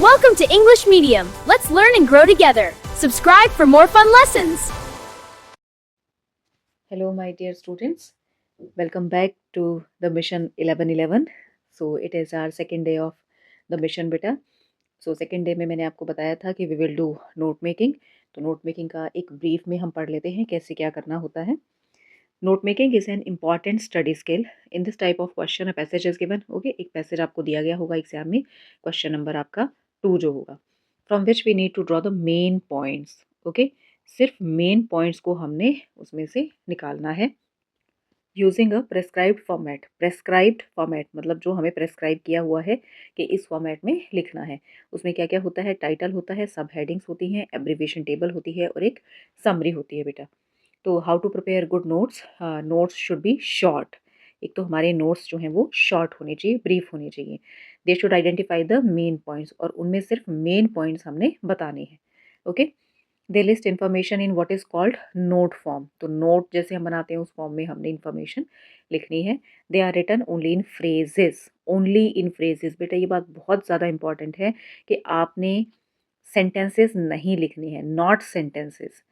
Welcome to English Medium. Let's learn and grow together. Subscribe for more fun lessons. Hello, my dear students. Welcome back to the mission 1111. So it is our second day of the mission beta. So second day में मैंने आपको बताया था कि we will do note making. तो note making का एक brief में हम पढ़ लेते हैं कैसे क्या करना होता है. Note making is an important study skill. In this type of question a passage is given. Okay, एक passage आपको दिया गया होगा एग्जाम में. क्वेश्चन नंबर आपका 2 जो होगा. From which we need to draw the main points. Okay, सिर्फ मेन पॉइंट्स को हमने उसमें से निकालना है यूजिंग अ प्रेस्क्राइब्ड फॉर्मेट मतलब जो हमें प्रेस्क्राइब किया हुआ है कि इस फॉर्मेट में लिखना है. उसमें क्या क्या होता है, टाइटल होता है, सब हेडिंग्स होती हैं, एब्रीविएशन टेबल होती है और एक समरी होती है बेटा. तो how to prepare good notes. Notes should be short. एक तो हमारे नोट्स जो हैं वो शॉर्ट होने चाहिए, ब्रीफ होने चाहिए. They should identify the main points और उनमें सिर्फ मेन पॉइंट्स हमने बताने हैं. Okay. They list information in what is called note form. तो नोट जैसे हम बनाते हैं उस फॉर्म में हमने इन्फॉर्मेशन लिखनी है. They are written only in phrases. Only in phrases. बेटा ये बात बहुत ज़्यादा इंपॉर्टेंट है कि आपने सेंटेंसेस नहीं लिखनी है, नॉट सेंटेंसेस.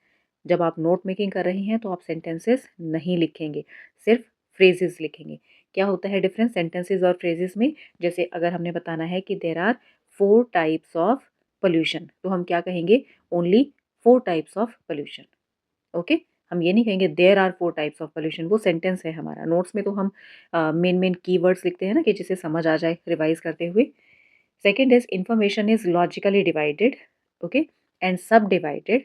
जब आप नोट मेकिंग कर रहे हैं तो आप सेंटेंसेस नहीं लिखेंगे, सिर्फ फ्रेजेस लिखेंगे. क्या होता है डिफरेंस सेंटेंसेस और फ्रेजेस में. जैसे अगर हमने बताना है कि there are 4 types of pollution तो हम क्या कहेंगे, only 4 types of pollution. Okay. हम ये नहीं कहेंगे there are 4 types of pollution, वो सेंटेंस है हमारा. नोट्स में तो हम मेन मेन कीवर्ड्स लिखते हैं ना कि जिसे समझ आ जाए रिवाइज करते हुए. Second is information is logically divided. Okay. And sub divided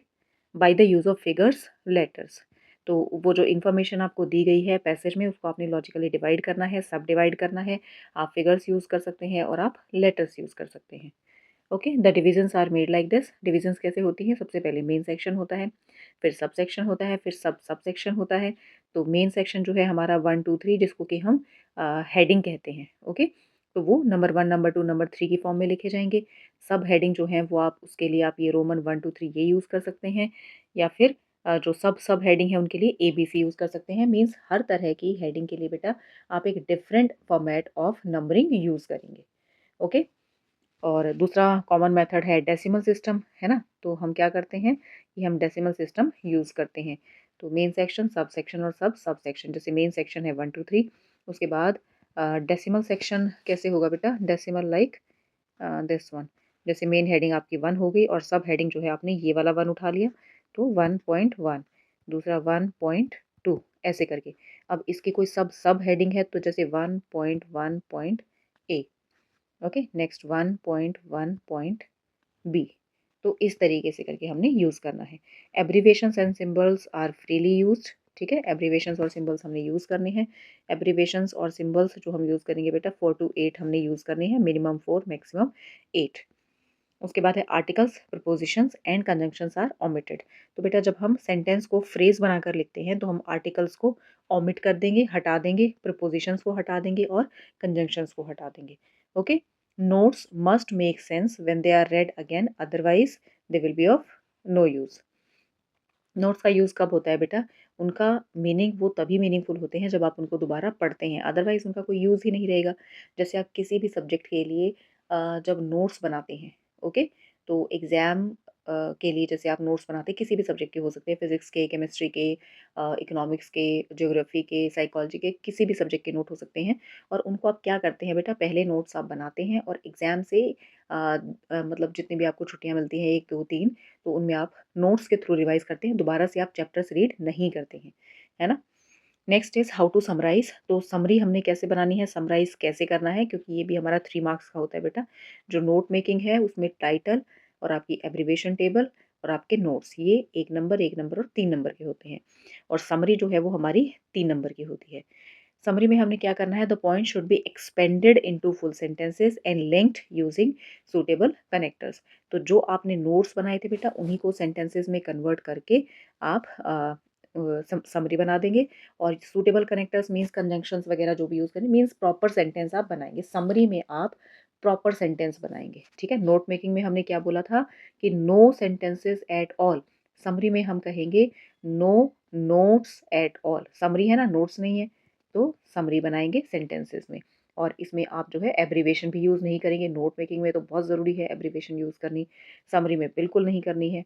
by the use of figures letters. तो वो जो इन्फॉर्मेशन आपको दी गई है पैसेज में उसको आपने लॉजिकली डिवाइड करना है, सब डिवाइड करना है. आप फिगर्स यूज़ कर सकते हैं और आप लेटर्स यूज़ कर सकते हैं. Okay. The divisions are made like this. Divisions कैसे होती हैं, सबसे पहले मेन सेक्शन होता है, फिर सब सेक्शन होता है, फिर सब सेक्शन होता है. तो मेन सेक्शन जो है हमारा 1 2 3 जिसको कि हम हेडिंग कहते हैं. ओके. तो वो नंबर 1 नंबर 2 नंबर 3 की फॉर्म में लिखे जाएंगे. सब हेडिंग जो है वो आप उसके लिए आप ये रोमन 1 2 3 ये यूज़ कर सकते हैं या फिर जो सब हेडिंग है उनके लिए ABC यूज़ कर सकते हैं. मीन्स हर तरह की हेडिंग के लिए बेटा आप एक different format of numbering use करेंगे. ओके. और दूसरा कॉमन मेथड है डेसिमल सिस्टम, है ना. तो हम क्या करते हैं कि हम डेसिमल सिस्टम यूज़ करते हैं. तो मेन सेक्शन, सब सेक्शन और सब सेक्शन. जैसे मेन सेक्शन है 1 2 3. उसके बाद डेसिमल सेक्शन कैसे होगा बेटा, डेसिमल लाइक दिस वन. जैसे मेन हेडिंग आपकी 1 हो गई और सब हेडिंग जो है आपने ये वाला 1 उठा लिया तो 1.1, दूसरा 1.2 ऐसे करके. अब इसकी कोई सब हेडिंग है तो जैसे 1.1.a. ओके. Next 1.1.b. तो इस तरीके से करके हमने यूज़ करना है. Abbreviations and symbols are freely used. ठीक है. एब्रीविएशंस और सिंबल्स हमने यूज़ करने हैं. एब्रीविएशंस और सिंबल्स जो हम यूज़ करेंगे बेटा 4 to 8 हमने यूज़ करनी है. Minimum 4 maximum 8. उसके बाद है articles, prepositions and conjunctions are omitted. तो बेटा जब हम सेंटेंस को फ्रेज बनाकर लिखते हैं तो हम आर्टिकल्स को ओमिट कर देंगे, हटा देंगे, प्रपोजिशंस को हटा देंगे और कंजंक्शंस को हटा देंगे. Okay. Notes must make sense when they are read again, otherwise they will be of no use. Notes का यूज़ कब होता है बेटा, उनका मीनिंग वो तभी मीनिंगफुल होते हैं जब आप उनको दोबारा पढ़ते हैं, अदरवाइज़ उनका कोई यूज़ ही नहीं रहेगा. जैसे आप किसी भी सब्जेक्ट के लिए जब नोट्स बनाते हैं, ओके, तो एग्ज़ाम के लिए जैसे आप नोट्स बनाते हैं किसी भी सब्जेक्ट के हो सकते हैं, फिज़िक्स के, केमिस्ट्री के, इकोनॉमिक्स के, ज्योग्राफी के, साइकोलॉजी के, किसी भी सब्जेक्ट के नोट हो सकते हैं. और उनको आप क्या करते हैं बेटा, पहले नोट्स आप बनाते हैं और एग्ज़ाम से मतलब जितनी भी आपको छुट्टियाँ मिलती हैं 1 2 3 तो उनमें आप नोट्स के थ्रू रिवाइज करते हैं, दोबारा से आप चैप्टर्स रीड नहीं करते हैं, है ना. Next is how to summarise. तो समरी हमने कैसे बनानी है, समराइज़ कैसे करना है, क्योंकि ये भी हमारा 3 मार्क्स का होता है बेटा. जो नोट मेकिंग है उसमें टाइटल और आपकी एब्रीविएशन टेबल और आपके नोट्स ये 1 नंबर 1 नंबर और 3 नंबर के होते हैं. और समरी जो है वो हमारी 3 नंबर की होती है. समरी में हमने क्या करना है, the point should be expanded into full sentences and linked using suitable connectors. तो जो आपने नोट्स बनाए थे बेटा उन्हीं को सेंटेंसेस में कन्वर्ट करके आप समरी बना देंगे. और सूटेबल कनेक्टर्स मीन्स कंजंक्शंस वगैरह जो भी यूज़ करें, मीन्स प्रॉपर सेंटेंस आप बनाएंगे. समरी में आप प्रॉपर सेंटेंस बनाएंगे. ठीक है. नोट मेकिंग में हमने क्या बोला था कि no sentences at all. Summary में हम कहेंगे no notes at all. Summary है ना, नोट्स नहीं है, तो समरी बनाएंगे सेंटेंसेस में. और इसमें आप जो है एब्रीवेशन भी यूज़ नहीं करेंगे। नोट मेकिंग में तो बहुत ज़रूरी है एब्रीवेशन यूज़ करनी, समरी में बिल्कुल नहीं करनी है।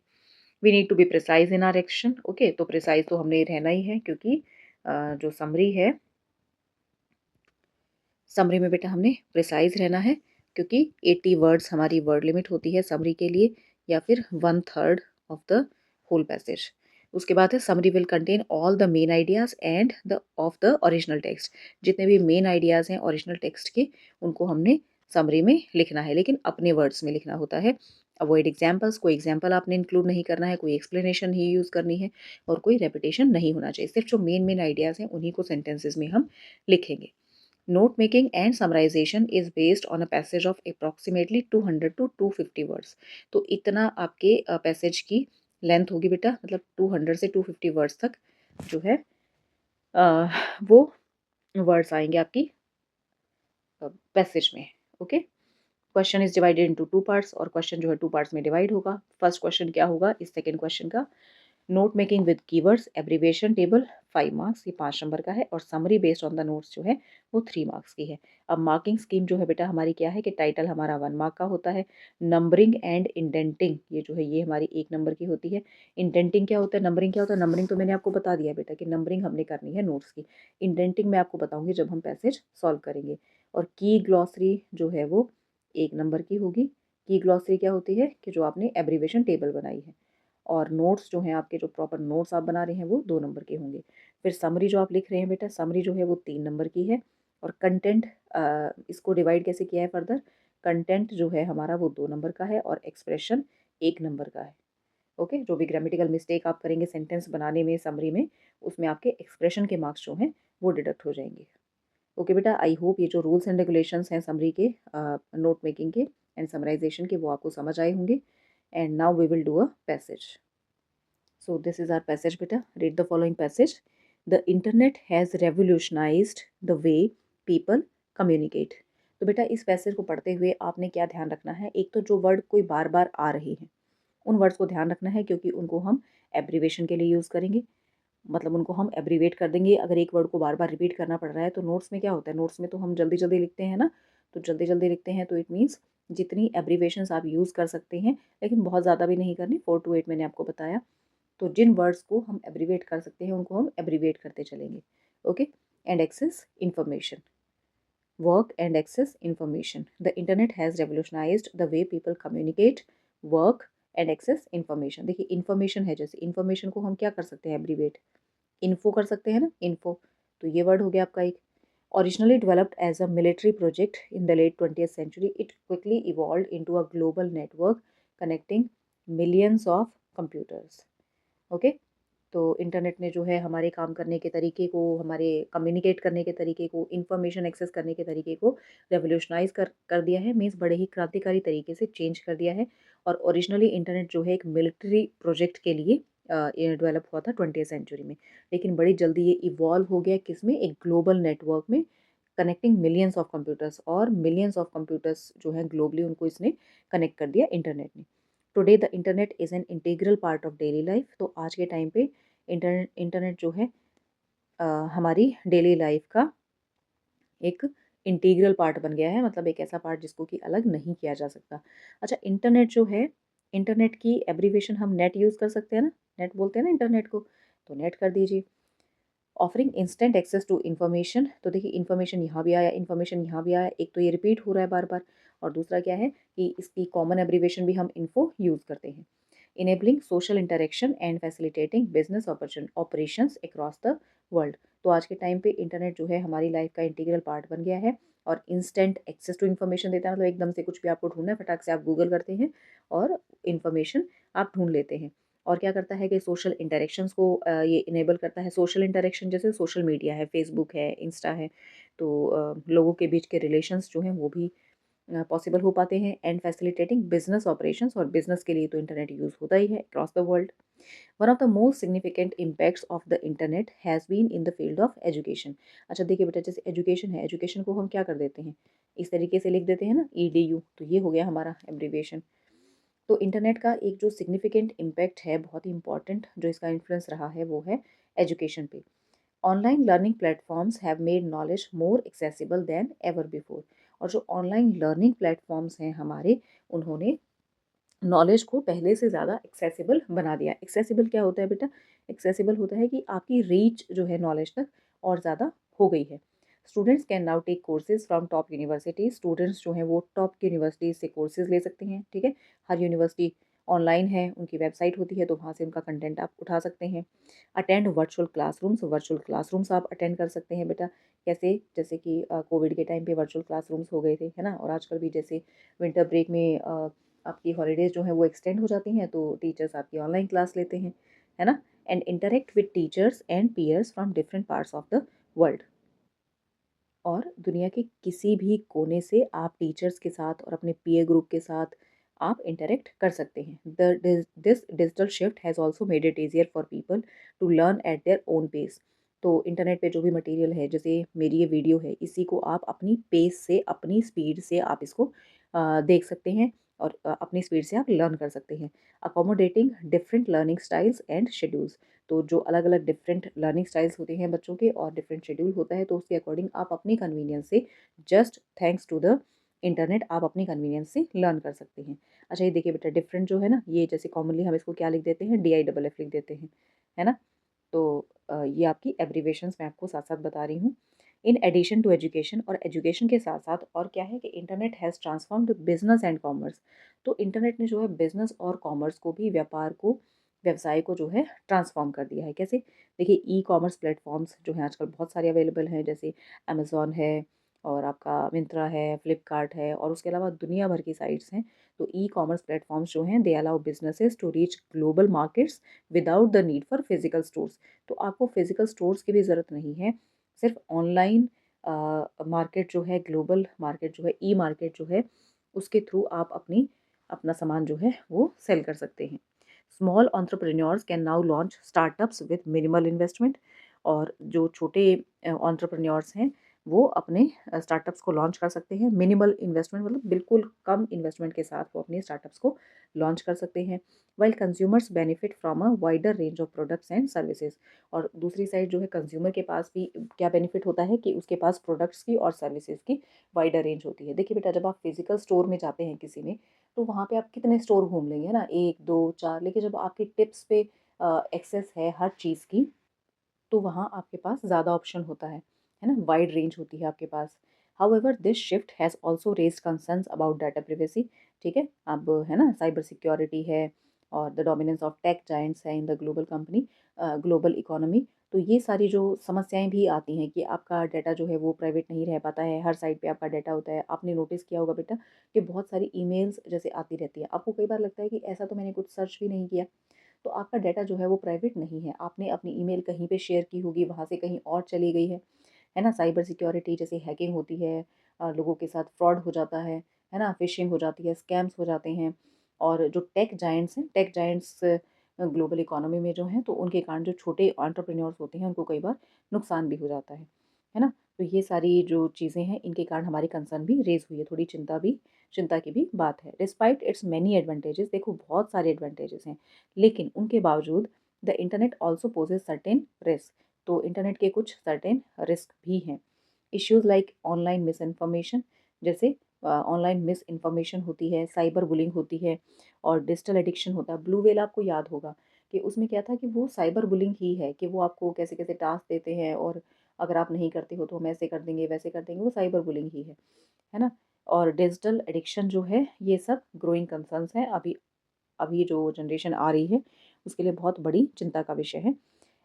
We need to be precise in our action. Okay, तो प्रिसाइज तो हमने रहना ही है, क्योंकि जो समरी है, समरी में बेटा हमने प्रिसाइज रहना है, क्योंकि 80 वर्ड्स हमारी वर्ड लिमिट होती है समरी के लिए, या फिर 1/3 ऑफ द होल पैसेज। उसके बाद है summary will contain all the main ideas and the of the original text. जितने भी मेन आइडियाज़ हैं ओरिजिनल टेक्स्ट के, उनको हमने समरी में लिखना है, लेकिन अपने वर्ड्स में लिखना होता है। अवॉइड एग्जाम्पल्स, कोई एग्जाम्पल आपने इंक्लूड नहीं करना है, कोई एक्सप्लेनेशन ही यूज़ करनी है, और कोई रेपिटेशन नहीं होना चाहिए। सिर्फ जो मेन मेन आइडियाज़ हैं उन्हीं को सेंटेंसेज में हम लिखेंगे। Note making and summarization is based on a passage of approximately 200 to 250 words. तो इतना आपके पैसेज की लेंथ होगी बेटा, मतलब 200 से 250 वर्ड्स तक जो है वो वर्ड्स आएंगे आपकी पैसेज में। Okay, question is divided into 2 parts, और क्वेश्चन जो है 2 पार्ट्स में डिवाइड होगा। फर्स्ट क्वेश्चन क्या होगा इस सेकंड क्वेश्चन का, note making with keywords abbreviation table 5 marks, ये 5 नंबर का है, और summary based on the notes जो है वो 3 मार्क्स की है। अब मार्किंग स्कीम जो है बेटा हमारी क्या है कि टाइटल हमारा 1 मार्क का होता है, नंबरिंग एंड इंडेंटिंग ये जो है ये हमारी 1 नंबर की होती है। इंडेंटिंग क्या होता है, नंबरिंग क्या होता है, नंबरिंग तो मैंने आपको बता दिया बेटा कि नंबरिंग हमने करनी है नोट्स की। इंडेंटिंग मैं आपको बताऊंगी जब हम पैसेज सॉल्व करेंगे। और की ग्लॉसरी जो है वो 1 नंबर की होगी। की ग्लॉसरी क्या होती है कि जो आपने एब्रीविएशन टेबल बनाई है। और नोट्स जो हैं आपके, जो प्रॉपर नोट्स आप बना रहे हैं वो 2 नंबर के होंगे। फिर समरी जो आप लिख रहे हैं बेटा, समरी जो है वो 3 नंबर की है। और कंटेंट, इसको डिवाइड कैसे किया है फर्दर, कंटेंट जो है हमारा वो 2 नंबर का है, और एक्सप्रेशन 1 नंबर का है। ओके, जो भी ग्रामेटिकल मिस्टेक आप करेंगे सेंटेंस बनाने में समरी में, उसमें आपके एक्सप्रेशन के मार्क्स जो हैं वो डिडक्ट हो जाएंगे। ओके बेटा, आई होप ये जो रूल्स एंड रेगुलेशंस हैं समरी के, नोट मेकिंग के एंड समराइजेशन के, वो आपको समझ आए होंगे। And now we will do a passage. So this is our passage beta. Read the following passage. The internet has revolutionized the way people communicate. तो बेटा इस पैसेज को पढ़ते हुए आपने क्या ध्यान रखना है, एक तो जो वर्ड कोई बार बार आ रहे हैं उन वर्ड्स को ध्यान रखना है, क्योंकि उनको हम एब्रीवेशन के लिए यूज़ करेंगे। मतलब उनको हम एब्रीवेट कर देंगे। अगर एक वर्ड को बार बार रिपीट करना पड़ रहा है, तो नोट्स में क्या होता है, नोट्स में तो हम जल्दी जल्दी लिखते हैं ना, तो जल्दी जल्दी लिखते हैं, तो इट मीन्स जितनी एब्रीवेशंस आप यूज़ कर सकते हैं, लेकिन बहुत ज़्यादा भी नहीं करनी, 4 to 8 मैंने आपको बताया। तो जिन वर्ड्स को हम एब्रीवेट कर सकते हैं उनको हम एब्रीवेट करते चलेंगे। Okay, and access information, work and access information. The internet has revolutionised the way people communicate, work and access information. देखिए इंफॉर्मेशन है, जैसे इंफॉर्मेशन को हम क्या कर सकते हैं एब्रीवेट, इन्फो कर सकते हैं ना, इन्फो। तो ये वर्ड हो गया आपका एक। Originally developed as a military project in the late 20th century, it quickly evolved into a global network connecting millions of computers. Okay, तो इंटरनेट ने जो है हमारे काम करने के तरीके को, हमारे कम्युनिकेट करने के तरीके को, इंफॉर्मेशन एक्सेस करने के तरीके को रेवोल्यूशनाइज कर दिया है, मीन्स बड़े ही क्रांतिकारी तरीके से चेंज कर दिया है। और ओरिजिनली इंटरनेट जो है एक मिलिट्री प्रोजेक्ट के लिए डेवलप हुआ था 20th सेंचुरी में, लेकिन बड़ी जल्दी ये इवॉल्व हो गया किस में, एक ग्लोबल नेटवर्क में, कनेक्टिंग मिलियंस ऑफ कंप्यूटर्स। और मिलियंस ऑफ कंप्यूटर्स जो है ग्लोबली उनको इसने कनेक्ट कर दिया इंटरनेट ने। Today the internet is an integral part of daily life. तो आज के टाइम पे इंटरनेट जो है हमारी डेली लाइफ का एक इंटीग्रल पार्ट बन गया है, मतलब एक ऐसा पार्ट जिसको कि अलग नहीं किया जा सकता। अच्छा, इंटरनेट जो है, इंटरनेट की एब्रीवेशन हम नेट यूज़ कर सकते हैं ना, नेट बोलते हैं ना इंटरनेट को, तो नेट कर दीजिए। Offering instant access to information, तो देखिए इन्फॉर्मेशन यहाँ भी आया, इन्फॉर्मेशन यहाँ भी आया, एक तो ये रिपीट हो रहा है बार बार, और दूसरा क्या है कि इसकी कॉमन एब्रीवेशन भी हम इन्फो यूज़ करते हैं। Enabling social interaction and facilitating business operations across the world. तो आज के टाइम पे इंटरनेट जो है हमारी लाइफ का इंटीग्रल पार्ट बन गया है, और इंस्टेंट एक्सेस टू इन्फॉर्मेशन देता है, मतलब एकदम से कुछ भी आपको ढूंढना है फटाक से आप गूगल करते हैं और इन्फॉर्मेशन आप ढूंढ लेते हैं। और क्या करता है कि सोशल इंटरेक्शंस को ये इनेबल करता है। सोशल इंटरेक्शन जैसे सोशल मीडिया है, फेसबुक है, इंस्टा है, तो लोगों के बीच के रिलेशंस जो हैं वो भी पॉसिबल हो पाते हैं। एंड फैसिलिटेटिंग बिजनेस ऑपरेशंस, और बिजनेस के लिए तो इंटरनेट यूज़ होता ही है across the world. One of the most significant impacts of the internet has been in the field of education. अच्छा देखिए बेटा, जैसे एजुकेशन है, एजुकेशन को हम क्या कर देते हैं, इस तरीके से लिख देते हैं ना, EDU, तो ये हो गया हमारा एब्रीविएशन। तो इंटरनेट का एक जो सिग्निफिकेंट इम्पैक्ट है, बहुत ही इंपॉर्टेंट जो इसका इन्फ्लुएंस रहा है, वो है एजुकेशन पे। Online learning platforms have made knowledge more accessible than ever before. और जो ऑनलाइन लर्निंग प्लेटफॉर्म्स हैं हमारे, उन्होंने नॉलेज को पहले से ज़्यादा एक्सेसिबल बना दिया। एक्सेसिबल क्या होता है बेटा? एक्सेसिबल होता है कि आपकी रीच जो है नॉलेज तक और ज़्यादा हो गई है। Students can now take courses from top universities. Students जो हैं वो टॉप यूनिवर्सिटीज़ से कोर्सेज ले सकते हैं, ठीक है। हर यूनिवर्सिटी ऑनलाइन है, उनकी वेबसाइट होती है, तो वहाँ से उनका कंटेंट आप उठा सकते हैं। अटेंड वर्चुअल क्लासरूम्स आप अटेंड कर सकते हैं बेटा। कैसे? जैसे कि कोविड के टाइम पे वर्चुअल क्लासरूम्स हो गए थे, है ना। और आजकल भी जैसे विंटर ब्रेक में आपकी हॉलीडेज़ जो हैं वो एक्सटेंड हो जाती हैं, तो टीचर्स आपकी ऑनलाइन क्लास लेते हैं, है ना। And interact with teachers and peers from different parts of the world. और दुनिया के किसी भी कोने से आप टीचर्स के साथ और अपने पीयर ग्रुप के साथ आप इंटरेक्ट कर सकते हैं। This digital shift has also made it easier for people to learn at their own pace. तो इंटरनेट पे जो भी मटेरियल है, जैसे मेरी ये वीडियो है, इसी को आप अपनी पेस से, अपनी स्पीड से आप इसको देख सकते हैं और अपनी स्पीड से आप लर्न कर सकते हैं। Accommodating different learning styles and schedules. तो जो अलग अलग डिफरेंट लर्निंग स्टाइल्स होते हैं बच्चों के और डिफरेंट शेड्यूल होता है, तो उसके अकॉर्डिंग आप अपनी कन्वीनियंस से, just thanks to the internet, आप अपनी कन्वीनियंस से लर्न कर सकते हैं। अच्छा, ये देखिए बेटा, डिफरेंट जो है ना, ये जैसे कॉमनली हम इसको क्या लिख देते हैं, DIFF लिख देते हैं, है ना। तो ये आपकी एब्रीवेशंस मैं आपको साथ साथ बता रही हूँ। इन एडिशन टू एजुकेशन, और एजुकेशन के साथ साथ और क्या है कि internet has transformed business and commerce. तो इंटरनेट ने जो है बिजनेस और कॉमर्स को भी, व्यापार को, व्यवसाय को जो है ट्रांसफॉर्म कर दिया है। कैसे? देखिए, ई कॉमर्स प्लेटफॉर्म्स जो हैं आजकल बहुत सारे अवेलेबल हैं, जैसे अमेज़ॉन है और आपका मिंत्रा है, फ्लिपकार्ट है, और उसके अलावा दुनिया भर की साइट्स हैं। तो ई कॉमर्स प्लेटफॉर्म्स जो हैं, they allow businesses to reach global markets without the need for physical stores. तो आपको फिजिकल स्टोर्स की भी ज़रूरत नहीं है, सिर्फ ऑनलाइन मार्केट जो है, ग्लोबल मार्केट जो है, ई मार्केट जो है, उसके थ्रू आप अपना सामान जो है वो सेल कर सकते हैं। Small entrepreneurs can now launch startups with minimal investment. और जो छोटे एंटरप्रेन्योर्स हैं, वो अपने स्टार्टअप्स को लॉन्च कर सकते हैं। मिनिमल इन्वेस्टमेंट मतलब बिल्कुल कम इन्वेस्टमेंट के साथ वो अपने स्टार्टअप्स को लॉन्च कर सकते हैं। While consumers benefit from a wider range of products and services. और दूसरी साइड जो है, कंज्यूमर के पास भी क्या बेनिफिट होता है कि उसके पास प्रोडक्ट्स की और सर्विसेज की वाइडर रेंज होती है। देखिए बेटा, जब आप फिजिकल स्टोर में जाते हैं किसी में, तो वहाँ पे आप कितने स्टोर घूम लेंगे, है ना, 1 2 4। लेकिन जब आपकी टिप्स पे एक्सेस है हर चीज़ की, तो वहाँ आपके पास ज़्यादा ऑप्शन होता है ना, वाइड रेंज होती है आपके पास। However this shift has also raised concerns about data privacy, ठीक है। अब है ना, साइबर सिक्योरिटी है और the dominance of tech giants है इन द ग्लोबल इकोनॉमी। तो ये सारी जो समस्याएं भी आती हैं कि आपका डाटा जो है वो प्राइवेट नहीं रह पाता है, हर साइड पे आपका डाटा होता है। आपने नोटिस किया होगा बेटा कि बहुत सारी ईमेल्स जैसे आती रहती है, आपको कई बार लगता है कि ऐसा तो मैंने कुछ सर्च भी नहीं किया, तो आपका डाटा जो है वो प्राइवेट नहीं है, आपने अपनी ईमेल कहीं पे शेयर की होगी, वहाँ से कहीं और चली गई है ना। साइबर सिक्योरिटी जैसे हैकिंग होती है, लोगों के साथ फ्रॉड हो जाता है ना, फिशिंग हो जाती है, स्कैम्स हो जाते हैं। और जो टेक जायंट्स हैं, टेक जायंट्स ग्लोबल इकोनॉमी में जो हैं, तो उनके कारण जो छोटे एंटरप्रेन्योर्स होते हैं, उनको कई बार नुकसान भी हो जाता है ना। तो ये सारी जो चीज़ें हैं, इनके कारण हमारी कंसर्न भी रेज़ हुई है, थोड़ी चिंता की भी बात है। डिस्पाइट इट्स मैनी एडवांटेजेस, देखो बहुत सारे एडवांटेजेस हैं, लेकिन उनके बावजूद the internet also poses certain risk. तो इंटरनेट के कुछ सर्टेन रिस्क भी हैं। Issues like online misinformation, जैसे ऑनलाइन मिस इन्फॉर्मेशन होती है, साइबर बुलिंग होती है, और डिजिटल एडिक्शन होता है। ब्लू व्हेल आपको याद होगा कि उसमें क्या था कि वो साइबर बुलिंग ही है, कि वो आपको कैसे कैसे टास्क देते हैं, और अगर आप नहीं करते हो तो हम ऐसे कर देंगे, वैसे कर देंगे, वो साइबर बुलिंग ही है ना। और डिजिटल एडिक्शन जो है, ये सब ग्रोइंग कंसर्न्स हैं। अभी अभी जो जनरेशन आ रही है, उसके लिए बहुत बड़ी चिंता का विषय है।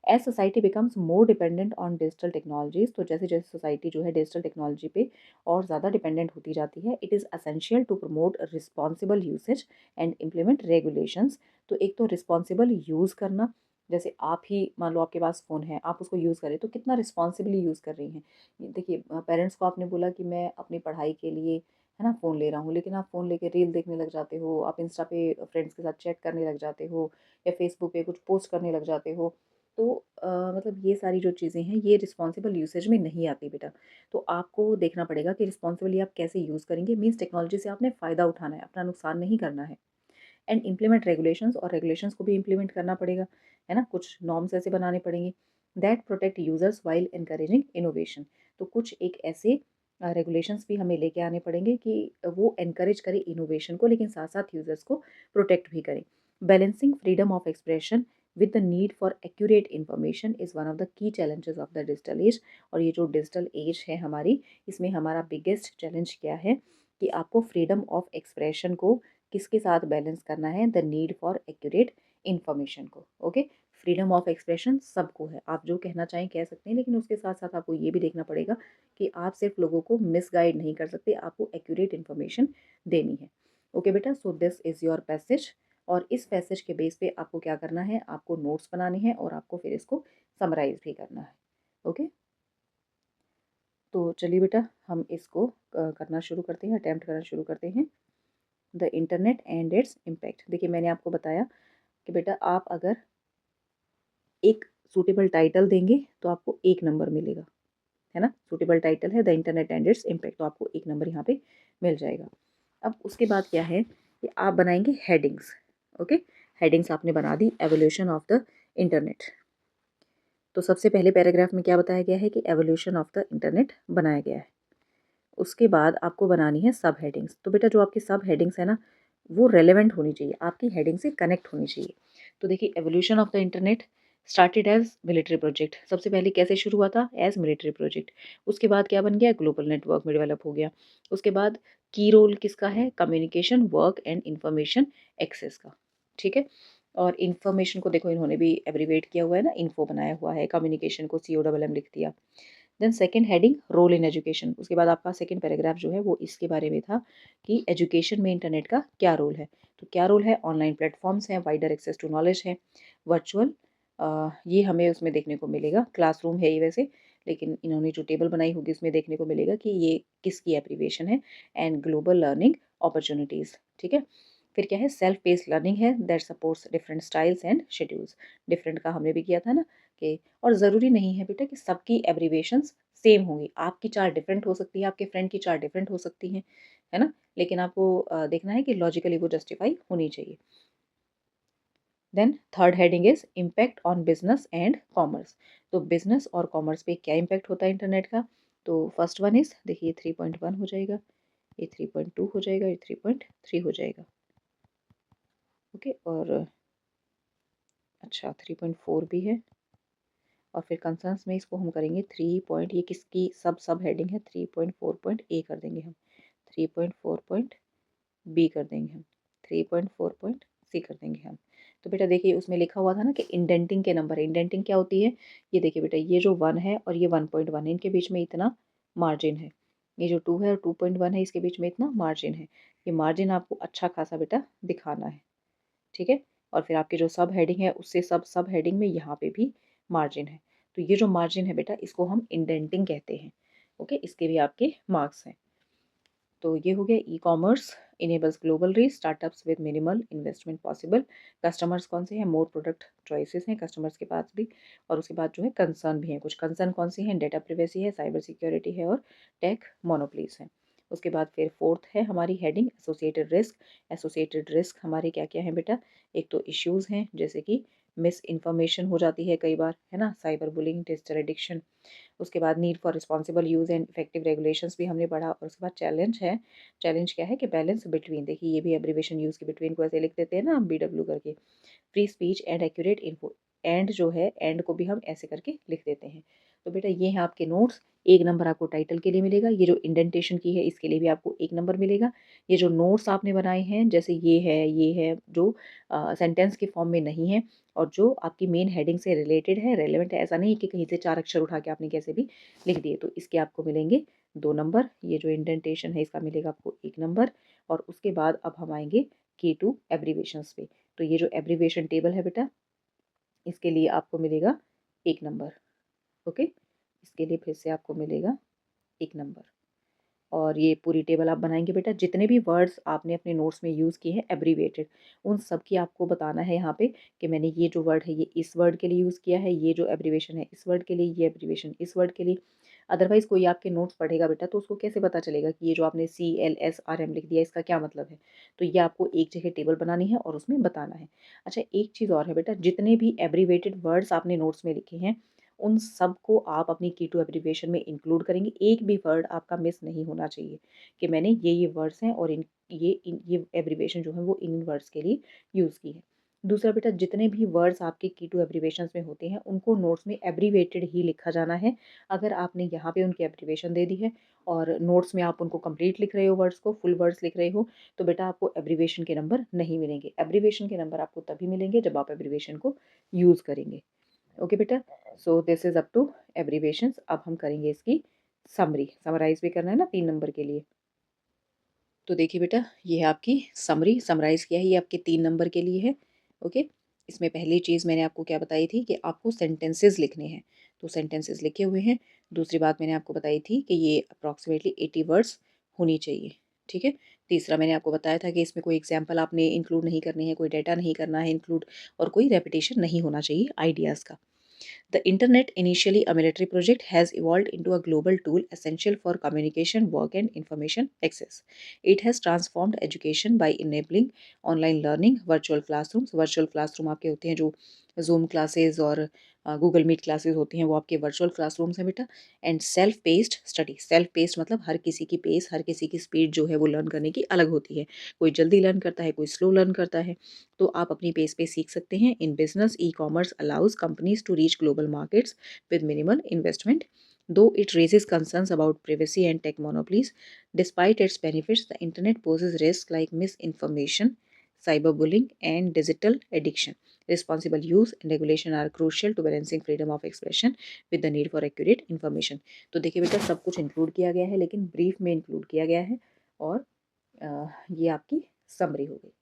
As society becomes more dependent on digital technologies, तो जैसे जैसे सोसाइटी जो है डिजिटल टेक्नोलॉजी पे और ज़्यादा डिपेंडेंट होती जाती है, it is essential to promote responsible usage and implement regulations. तो एक तो रिस्पॉन्सिबल यूज़ करना, जैसे आप ही मान लो आपके पास फ़ोन है, आप उसको यूज़ करें तो कितना रिस्पॉन्सिबली यूज़ कर रही हैं। देखिए, पेरेंट्स को आपने बोला कि मैं अपनी पढ़ाई के लिए, है ना, फ़ोन ले रहा हूँ, लेकिन आप फ़ोन लेके रील देखने लग जाते हो, आप इंस्टा पे फ्रेंड्स के साथ चैट करने लग जाते हो, या फेसबुक पे कुछ पोस्ट करने लग जाते हो। तो मतलब ये सारी जो चीज़ें हैं, ये रिस्पॉन्सिबल यूसेज में नहीं आती बेटा। तो आपको देखना पड़ेगा कि रिस्पॉन्सिबली आप कैसे यूज़ करेंगे। मीन्स टेक्नोलॉजी से आपने फ़ायदा उठाना है, अपना नुकसान नहीं करना है। एंड इम्प्लीमेंट रेगुलेशंस, और रेगुलेशंस को भी इम्प्लीमेंट करना पड़ेगा, है ना। कुछ नॉर्म्स ऐसे बनाने पड़ेंगे। That protect users while encouraging innovation. तो कुछ एक ऐसे रेगुलेशंस भी हमें लेके आने पड़ेंगे कि वो एनकरेज करें इनोवेशन को, लेकिन साथ साथ यूजर्स को प्रोटेक्ट भी करें। Balancing freedom of expression with the need for accurate information is one of the key challenges of the digital age. और ये जो डिजिटल एज है हमारी, इसमें हमारा बिगेस्ट चैलेंज क्या है कि आपको फ्रीडम ऑफ एक्सप्रेशन को किसके साथ बैलेंस करना है, the need for accurate information को। ओके, फ्रीडम ऑफ एक्सप्रेशन सबको है, आप जो कहना चाहें कह सकते हैं, लेकिन उसके साथ साथ आपको ये भी देखना पड़ेगा कि आप सिर्फ लोगों को मिसगाइड नहीं कर सकते, आपको एक्यूरेट इन्फॉर्मेशन देनी है। ओके बेटा, so this is your passage. और इस पैसेज के बेस पे आपको क्या करना है, आपको नोट्स बनाने हैं और आपको फिर इसको समराइज भी करना है। ओके, तो चलिए बेटा हम इसको करना शुरू करते हैं, अटैम्प्ट करना शुरू करते हैं। The internet and its impact. देखिए मैंने आपको बताया कि बेटा आप अगर एक सूटेबल टाइटल देंगे तो आपको 1 नंबर मिलेगा, है ना। सूटेबल टाइटल है the internet and its impact, तो आपको 1 नंबर यहाँ पे मिल जाएगा। अब उसके बाद क्या है कि आप बनाएंगे हेडिंग्स। ओके, हेडिंग्स आपने बना दी, एवोल्यूशन ऑफ द इंटरनेट। तो सबसे पहले पैराग्राफ में क्या बताया गया है कि एवोल्यूशन ऑफ द इंटरनेट बनाया गया है। उसके बाद आपको बनानी है सब हेडिंग्स। तो बेटा जो आपकी सब हेडिंग्स है ना, वो रेलेवेंट होनी चाहिए, आपकी हेडिंग से कनेक्ट होनी चाहिए। तो देखिए evolution of the internet started as military project. सबसे पहले कैसे शुरू हुआ था, एज मिलिट्री प्रोजेक्ट। उसके बाद क्या बन गया, ग्लोबल नेटवर्क में डेवलप हो गया। उसके बाद की रोल किसका है, communication, work and information access का। ठीक है, और इन्फॉर्मेशन को देखो इन्होंने भी एब्रीवेट किया हुआ है ना, इन्फो बनाया हुआ है, कम्युनिकेशन को COMM लिख दिया। Then second heading role in education. उसके बाद आपका सेकंड पैराग्राफ जो है वो इसके बारे में था कि एजुकेशन में इंटरनेट का क्या रोल है। तो क्या रोल है, ऑनलाइन प्लेटफॉर्म्स हैं, वाइडर एक्सेस टू नॉलेज है, वर्चुअल, ये हमें उसमें देखने को मिलेगा, क्लासरूम है ये वैसे, लेकिन इन्होंने जो टेबल बनाई होगी उसमें देखने को मिलेगा कि ये किसकी एब्रीविएशन है, एंड ग्लोबल लर्निंग अपॉर्चुनिटीज़। ठीक है, फिर क्या है, सेल्फ पेस्ड लर्निंग है that supports different styles and schedules. Different का हमने भी किया था ना कि, और ज़रूरी नहीं है बेटा कि सबकी एब्रीवेशंस सेम होंगी, आपकी चार डिफरेंट हो सकती है, आपके फ्रेंड की चार डिफरेंट हो सकती हैं, है ना, लेकिन आपको देखना है कि लॉजिकली वो जस्टिफाई होनी चाहिए। Then third heading is impact on business and commerce. तो बिजनेस और कॉमर्स पे क्या इम्पैक्ट होता है इंटरनेट का। तो फर्स्ट वन इज, देखिए 3.1 हो जाएगा, ये 3.2 हो जाएगा, ये 3.3 हो जाएगा। ओके, और अच्छा 3.4 भी है, और फिर कंसर्न्स में इसको हम करेंगे 3 पॉइंट, ये किसकी सब सब हेडिंग है, 3.4 कर देंगे हम, 3.4 बी कर देंगे हम, 3.4 सी कर देंगे हम। तो बेटा देखिए उसमें लिखा हुआ था ना कि इंडेंटिंग के नंबर है। इंडेंटिंग क्या होती है, ये देखिए बेटा ये जो 1 है और ये 1.1 है, इनके बीच में इतना मार्जिन है, ये जो 2 है और 2.1 है इसके बीच में इतना मार्जिन है। ये मार्जिन आपको अच्छा खासा बेटा दिखाना है। ठीक है, और फिर आपके जो सब हेडिंग है उससे सब सब हेडिंग में यहाँ पे भी मार्जिन है। तो ये जो मार्जिन है बेटा इसको हम इंडेंटिंग कहते हैं। ओके, इसके भी आपके मार्क्स हैं। तो ये हो गया e commerce enables global reach, startups with minimal investment possible. Customers कौन से हैं, मोर प्रोडक्ट चॉइसेस हैं कस्टमर्स के पास भी। और उसके बाद जो है कंसर्न भी हैं, कुछ कंसर्न कौन सी हैं, डेटा प्रिवेसी है, साइबर सिक्योरिटी है और टेक मोनोपलीज हैं। उसके बाद फिर फोर्थ है हमारी heading associated risk. Associated risk हमारे क्या क्या हैं बेटा, एक तो इश्यूज़ हैं जैसे कि मिस इन्फॉर्मेशन हो जाती है कई बार, है ना, साइबर बुलिंग, डिजिटल एडिक्शन। उसके बाद need for responsible use and effective regulations भी हमने पढ़ा। और उसके बाद चैलेंज है, चैलेंज क्या है कि बैलेंस बिटवीन, देखिए ये भी एब्रीवेशन यूज़ की, बिटवीन को ऐसे लिख देते हैं ना हम BW करके, free speech and accurate info. And जो है, एंड को भी हम ऐसे करके लिख देते हैं। तो बेटा ये हैं आपके नोट्स, 1 नंबर आपको टाइटल के लिए मिलेगा, ये जो इंडेंटेशन की है इसके लिए भी आपको 1 नंबर मिलेगा। ये जो नोट्स आपने बनाए हैं जैसे ये है जो सेंटेंस के फॉर्म में नहीं है और जो आपकी मेन हेडिंग से रिलेटेड है, रेलेवेंट है, ऐसा नहीं कि कहीं से 4 अक्षर उठा के आपने कैसे भी लिख दिए, तो इसके आपको मिलेंगे 2 नंबर। ये जो इंडेंटेशन है इसका मिलेगा आपको 1 नंबर। और उसके बाद अब हम आएंगे K2 एब्रीवेशंस पे। तो ये जो एब्रीवेशन टेबल है बेटा इसके लिए आपको मिलेगा 1 नंबर। ओके, इसके लिए फिर से आपको मिलेगा 1 नंबर। और ये पूरी टेबल आप बनाएंगे बेटा, जितने भी वर्ड्स आपने अपने नोट्स में यूज़ किए हैं एब्रीवेटेड, उन सब की आपको बताना है यहाँ पे कि मैंने ये जो वर्ड है ये इस वर्ड के लिए यूज़ किया है, ये जो एब्रीवेशन है इस वर्ड के लिए, ये एब्रीवेशन इस वर्ड के लिए। अदरवाइज़ कोई आपके नोट्स पढ़ेगा बेटा तो उसको कैसे पता चलेगा कि ये जो आपने CLSRM लिख दिया इसका क्या मतलब है। तो ये आपको एक जगह टेबल बनानी है और उसमें बताना है। अच्छा एक चीज़ और है बेटा, जितने भी एब्रीवेटेड वर्ड्स आपने नोट्स में लिखे हैं उन सब को आप अपनी की टू एब्रीविएशन में इंक्लूड करेंगे। एक भी वर्ड आपका मिस नहीं होना चाहिए कि मैंने ये वर्ड्स हैं और ये एब्रीविएशन जो है वो इन वर्ड्स के लिए यूज़ की है। दूसरा बेटा, जितने भी वर्ड्स आपके की टू एब्रीविएशंस में होते हैं उनको नोट्स में एब्रीवेटेड ही लिखा जाना है। अगर आपने यहाँ पे उनकी एब्रीविएशन दे दी है और नोट्स में आप उनको कंप्लीट लिख रहे हो, वर्ड्स को फुल वर्ड्स लिख रहे हो, तो बेटा आपको एब्रीविएशन के नंबर नहीं मिलेंगे। एब्रीविएशन के नंबर आपको तभी मिलेंगे जब आप एब्रीविएशन को यूज़ करेंगे। ओके बेटा, so this is up to abbreviations. अब हम करेंगे इसकी समराइज़ भी करना है ना 3 नंबर के लिए। तो देखिए बेटा, ये है आपकी समरी, समराइज़ किया है, ये आपके 3 नंबर के लिए है। ओके, इसमें पहली चीज़ मैंने आपको क्या बताई थी कि आपको सेंटेंसेस लिखने हैं, तो सेंटेंसेस लिखे हुए हैं। दूसरी बात मैंने आपको बताई थी कि ये अप्रॉक्सीमेटली 80 वर्ड्स होनी चाहिए, ठीक है। तीसरा मैंने आपको बताया था कि इसमें कोई एग्जाम्पल आपने इंक्लूड नहीं करनी है, कोई डाटा नहीं करना है इंक्लूड, और कोई रेपिटेशन नहीं होना चाहिए आइडियाज़ का। The Internet, initially a military project, has evolved into a global tool essential for communication, work, and information access. It has transformed education by enabling online learning, virtual classrooms. Virtual classroom आपके होते हैं जो Zoom classes और Google Meet classes होती हैं, वो आपके virtual classrooms हैं बेटा। And self paced study, self paced मतलब हर किसी की पेस, हर किसी की स्पीड जो है वो लर्न करने की अलग होती है। कोई जल्दी लर्न करता है, कोई स्लो लर्न करता है, तो आप अपनी पेस पे सीख सकते हैं। In business, e commerce allows companies to reach global markets with minimal investment, though it raises concerns about privacy and tech monopolies. Despite its benefits, the internet poses risks like misinformation, cyberbullying, and digital addiction. Responsible use and regulation are crucial to balancing freedom of expression with the need for accurate information. तो देखिए बेटा, सब कुछ include किया गया है, लेकिन brief में इंक्लूड किया गया है, और ये आपकी समरी हो गई।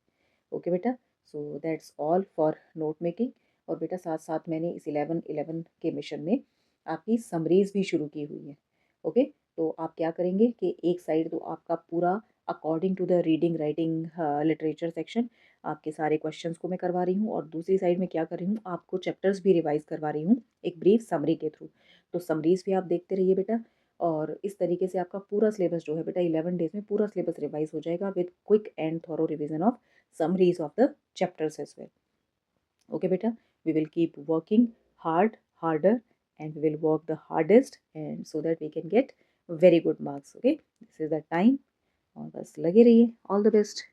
ओके बेटा, so that's all for note making. और बेटा साथ साथ मैंने इस 11-11 के मिशन में आपकी समरीज भी शुरू की हुई है। ओके, तो आप क्या करेंगे कि एक साइड तो आपका पूरा according to the reading writing literature section आपके सारे क्वेश्चंस को मैं करवा रही हूँ, और दूसरी साइड में क्या कर रही हूँ, आपको चैप्टर्स भी रिवाइज करवा रही हूँ एक ब्रीफ समरी के थ्रू। तो समरीज भी आप देखते रहिए बेटा, और इस तरीके से आपका पूरा सिलेबस जो है बेटा 11 डेज में पूरा सिलेबस रिवाइज हो जाएगा with quick and thorough revision of summaries of the chapters as well. Okay beta, we will keep working harder, and we will work the hardest, and so that we can get very good marks. Okay, this is the time, और बस लगे रहिए। All the best.